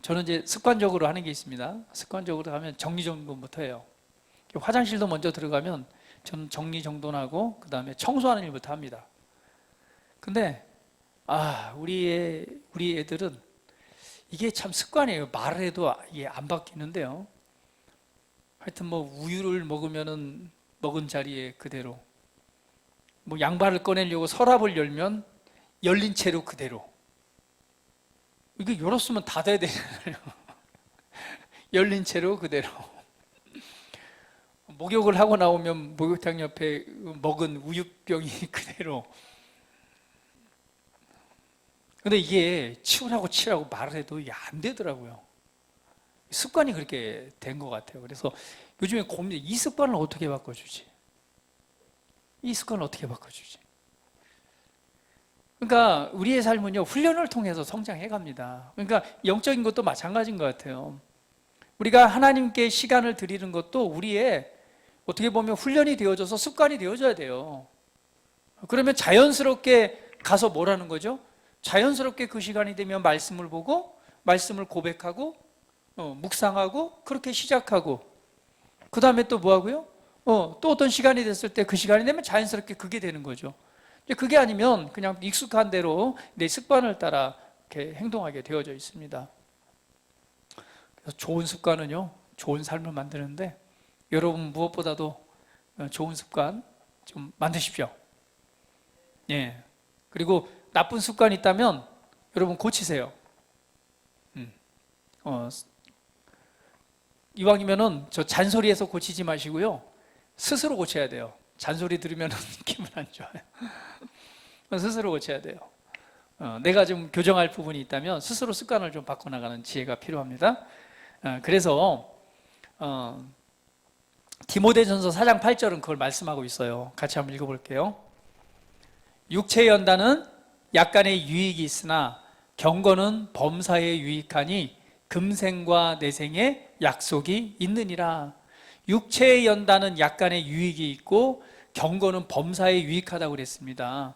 저는 이제 습관적으로 하는 게 있습니다. 습관적으로 하면 정리정돈부터 해요. 화장실도 먼저 들어가면 저는 정리정돈하고 그 다음에 청소하는 일부터 합니다. 근데 우리 애들은 이게 참 습관이에요. 말을 해도 이게 안 바뀌는데요. 하여튼 뭐 우유를 먹으면은 먹은 자리에 그대로, 뭐 양말을 꺼내려고 서랍을 열면 열린 채로 그대로. 이게 열었으면 닫아야 되잖아요. 열린 채로 그대로. 목욕을 하고 나오면 목욕탕 옆에 먹은 우유병이 그대로. 근데 이게 치우라고 말을 해도 이게 안 되더라고요. 습관이 그렇게 된 것 같아요. 그래서 요즘에 고민이, 이 습관을 어떻게 바꿔주지? 이 습관을 어떻게 바꿔주지? 그러니까 우리의 삶은요, 훈련을 통해서 성장해 갑니다. 그러니까 영적인 것도 마찬가지인 것 같아요. 우리가 하나님께 시간을 드리는 것도 우리의 어떻게 보면 훈련이 되어져서 습관이 되어져야 돼요. 그러면 자연스럽게 가서 뭘 하는 거죠? 자연스럽게 그 시간이 되면 말씀을 보고, 말씀을 고백하고, 묵상하고, 그렇게 시작하고, 그 다음에 또 뭐 하고요? 또 어떤 시간이 됐을 때 그 시간이 되면 자연스럽게 그게 되는 거죠. 그게 아니면 그냥 익숙한 대로 내 습관을 따라 이렇게 행동하게 되어져 있습니다. 그래서 좋은 습관은요, 좋은 삶을 만드는데 여러분 무엇보다도 좋은 습관 좀 만드십시오. 예. 그리고 나쁜 습관이 있다면 여러분 고치세요. 이왕이면은 저 잔소리에서 고치지 마시고요, 스스로 고쳐야 돼요. 잔소리 들으면 기분 안 좋아요. 스스로 고쳐야 돼요. 내가 좀 교정할 부분이 있다면 스스로 습관을 좀 바꿔나가는 지혜가 필요합니다. 그래서 디모데전서 4장 8절은 그걸 말씀하고 있어요. 같이 한번 읽어볼게요. 육체의 연단은 약간의 유익이 있으나 경건은 범사에 유익하니 금생과 내생에 약속이 있느니라. 육체의 연단은 약간의 유익이 있고 경건은 범사에 유익하다고 그랬습니다.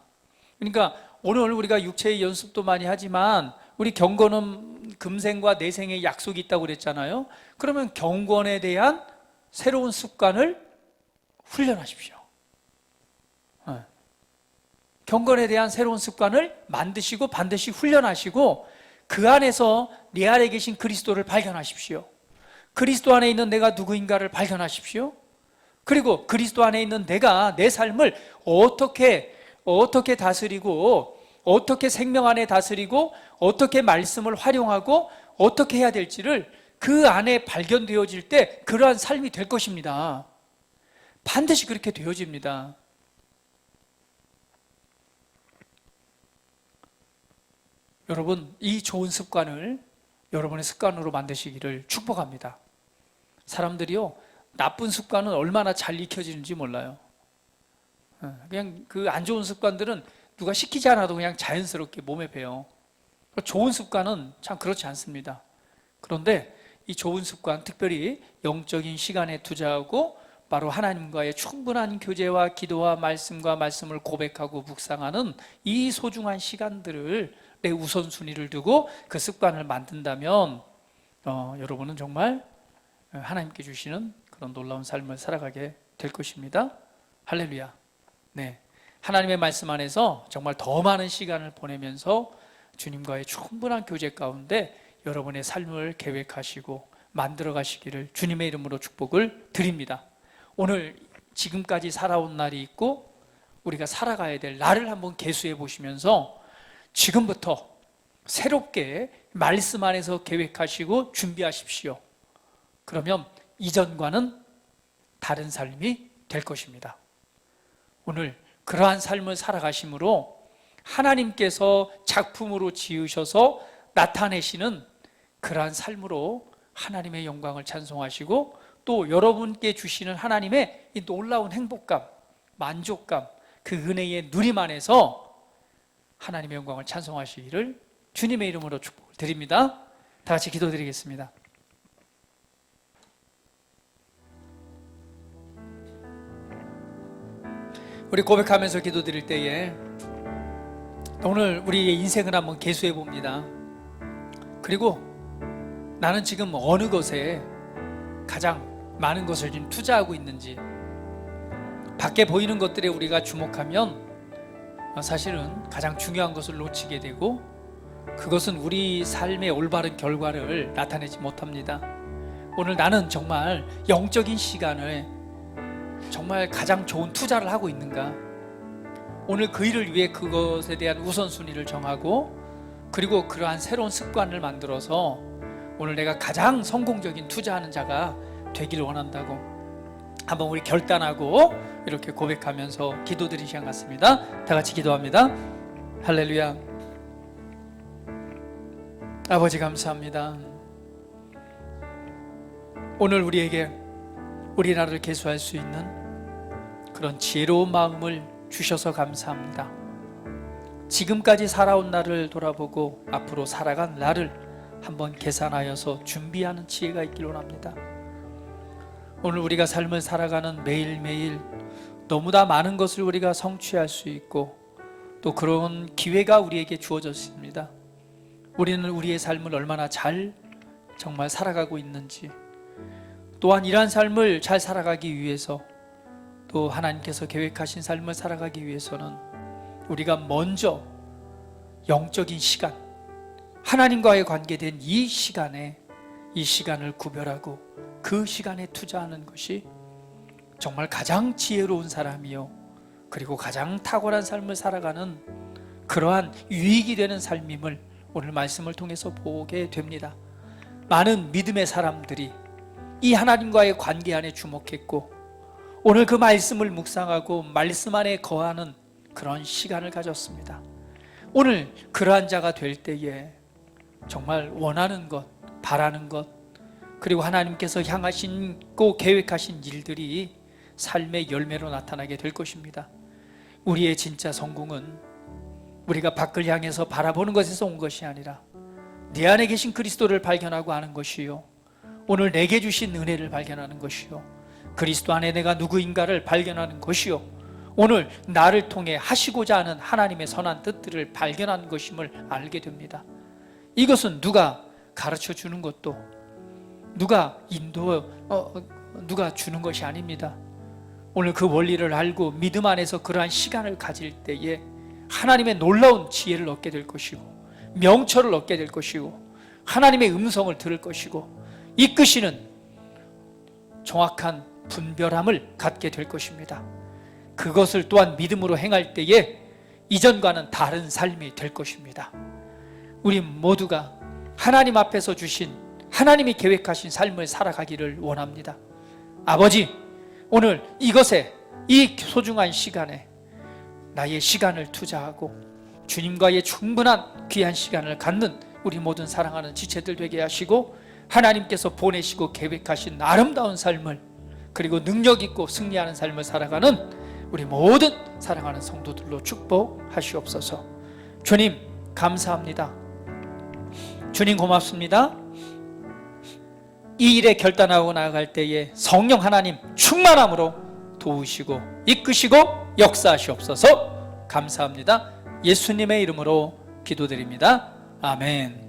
그러니까 오늘 우리가 육체의 연습도 많이 하지만 우리 경건은 금생과 내생에 약속이 있다고 그랬잖아요. 그러면 경건에 대한 새로운 습관을 훈련하십시오. 경건에 대한 새로운 습관을 만드시고 반드시 훈련하시고 그 안에서 내 안에 계신 그리스도를 발견하십시오. 그리스도 안에 있는 내가 누구인가를 발견하십시오. 그리고 그리스도 안에 있는 내가 내 삶을 어떻게 다스리고 어떻게 생명 안에 다스리고 어떻게 말씀을 활용하고 어떻게 해야 될지를 그 안에 발견되어질 때 그러한 삶이 될 것입니다. 반드시 그렇게 되어집니다. 여러분, 이 좋은 습관을 여러분의 습관으로 만드시기를 축복합니다. 사람들이요, 나쁜 습관은 얼마나 잘 익혀지는지 몰라요. 그냥 그 안 좋은 습관들은 누가 시키지 않아도 그냥 자연스럽게 몸에 배요. 좋은 습관은 참 그렇지 않습니다. 그런데 이 좋은 습관, 특별히 영적인 시간에 투자하고 바로 하나님과의 충분한 교제와 기도와 말씀과 말씀을 고백하고 묵상하는 이 소중한 시간들을 내 우선순위를 두고 그 습관을 만든다면 여러분은 정말 하나님께 주시는 그런 놀라운 삶을 살아가게 될 것입니다. 할렐루야. 네, 하나님의 말씀 안에서 정말 더 많은 시간을 보내면서 주님과의 충분한 교제 가운데 여러분의 삶을 계획하시고 만들어 가시기를 주님의 이름으로 축복을 드립니다. 오늘 지금까지 살아온 날이 있고 우리가 살아가야 될 날을 한번 계수해 보시면서 지금부터 새롭게 말씀 안에서 계획하시고 준비하십시오. 그러면 이전과는 다른 삶이 될 것입니다. 오늘 그러한 삶을 살아가심으로 하나님께서 작품으로 지으셔서 나타내시는 그러한 삶으로 하나님의 영광을 찬송하시고 또 여러분께 주시는 하나님의 이 놀라운 행복감, 만족감, 그 은혜의 누림 안에서 하나님의 영광을 찬송하시기를 주님의 이름으로 축복을 드립니다. 다 같이 기도드리겠습니다. 우리 고백하면서 기도드릴 때에 오늘 우리의 인생을 한번 계수해 봅니다. 그리고 나는 지금 어느 것에 가장 많은 것을 지금 투자하고 있는지, 밖에 보이는 것들에 우리가 주목하면 사실은 가장 중요한 것을 놓치게 되고, 그것은 우리 삶의 올바른 결과를 나타내지 못합니다. 오늘 나는 정말 영적인 시간을 정말 가장 좋은 투자를 하고 있는가? 오늘 그 일을 위해 그것에 대한 우선순위를 정하고, 그리고 그러한 새로운 습관을 만들어서 오늘 내가 가장 성공적인 투자하는 자가 되기를 원한다고 한번 우리 결단하고 이렇게 고백하면서 기도드리는 시간 같습니다. 다 같이 기도합니다. 할렐루야. 아버지 감사합니다. 오늘 우리에게 우리나라를 계수할 수 있는 그런 지혜로운 마음을 주셔서 감사합니다. 지금까지 살아온 나를 돌아보고 앞으로 살아간 나를 한번 계산하여서 준비하는 지혜가 있기를 원합니다. 오늘 우리가 삶을 살아가는 매일매일 너무나 많은 것을 우리가 성취할 수 있고 또 그런 기회가 우리에게 주어졌습니다. 우리는 우리의 삶을 얼마나 잘 정말 살아가고 있는지, 또한 이러한 삶을 잘 살아가기 위해서, 또 하나님께서 계획하신 삶을 살아가기 위해서는 우리가 먼저 영적인 시간, 하나님과의 관계된 이 시간을 구별하고 그 시간에 투자하는 것이 정말 가장 지혜로운 사람이요, 그리고 가장 탁월한 삶을 살아가는 그러한 유익이 되는 삶임을 오늘 말씀을 통해서 보게 됩니다. 많은 믿음의 사람들이 이 하나님과의 관계 안에 주목했고, 오늘 그 말씀을 묵상하고 말씀 안에 거하는 그런 시간을 가졌습니다. 오늘 그러한 자가 될 때에 정말 원하는 것, 바라는 것, 그리고 하나님께서 향하시고 계획하신 일들이 삶의 열매로 나타나게 될 것입니다. 우리의 진짜 성공은 우리가 밖을 향해서 바라보는 것에서 온 것이 아니라 내 안에 계신 그리스도를 발견하고 아는 것이요, 오늘 내게 주신 은혜를 발견하는 것이요, 그리스도 안에 내가 누구인가를 발견하는 것이요, 오늘 나를 통해 하시고자 하는 하나님의 선한 뜻들을 발견하는 것임을 알게 됩니다. 이것은 누가 가르쳐 주는 것도, 누가 누가 주는 것이 아닙니다. 오늘 그 원리를 알고 믿음 안에서 그러한 시간을 가질 때에 하나님의 놀라운 지혜를 얻게 될 것이고, 명철을 얻게 될 것이고, 하나님의 음성을 들을 것이고, 이끄시는 정확한 분별함을 갖게 될 것입니다. 그것을 또한 믿음으로 행할 때에 이전과는 다른 삶이 될 것입니다. 우리 모두가 하나님 앞에서 주신, 하나님이 계획하신 삶을 살아가기를 원합니다. 아버지, 오늘 이것에, 이 소중한 시간에 나의 시간을 투자하고 주님과의 충분한 귀한 시간을 갖는 우리 모든 사랑하는 지체들 되게 하시고, 하나님께서 보내시고 계획하신 아름다운 삶을, 그리고 능력 있고 승리하는 삶을 살아가는 우리 모든 사랑하는 성도들로 축복하시옵소서. 주님 감사합니다. 주님 고맙습니다. 이 일에 결단하고 나아갈 때에 성령 하나님 충만함으로 도우시고 이끄시고 역사하시옵소서. 감사합니다. 예수님의 이름으로 기도드립니다. 아멘.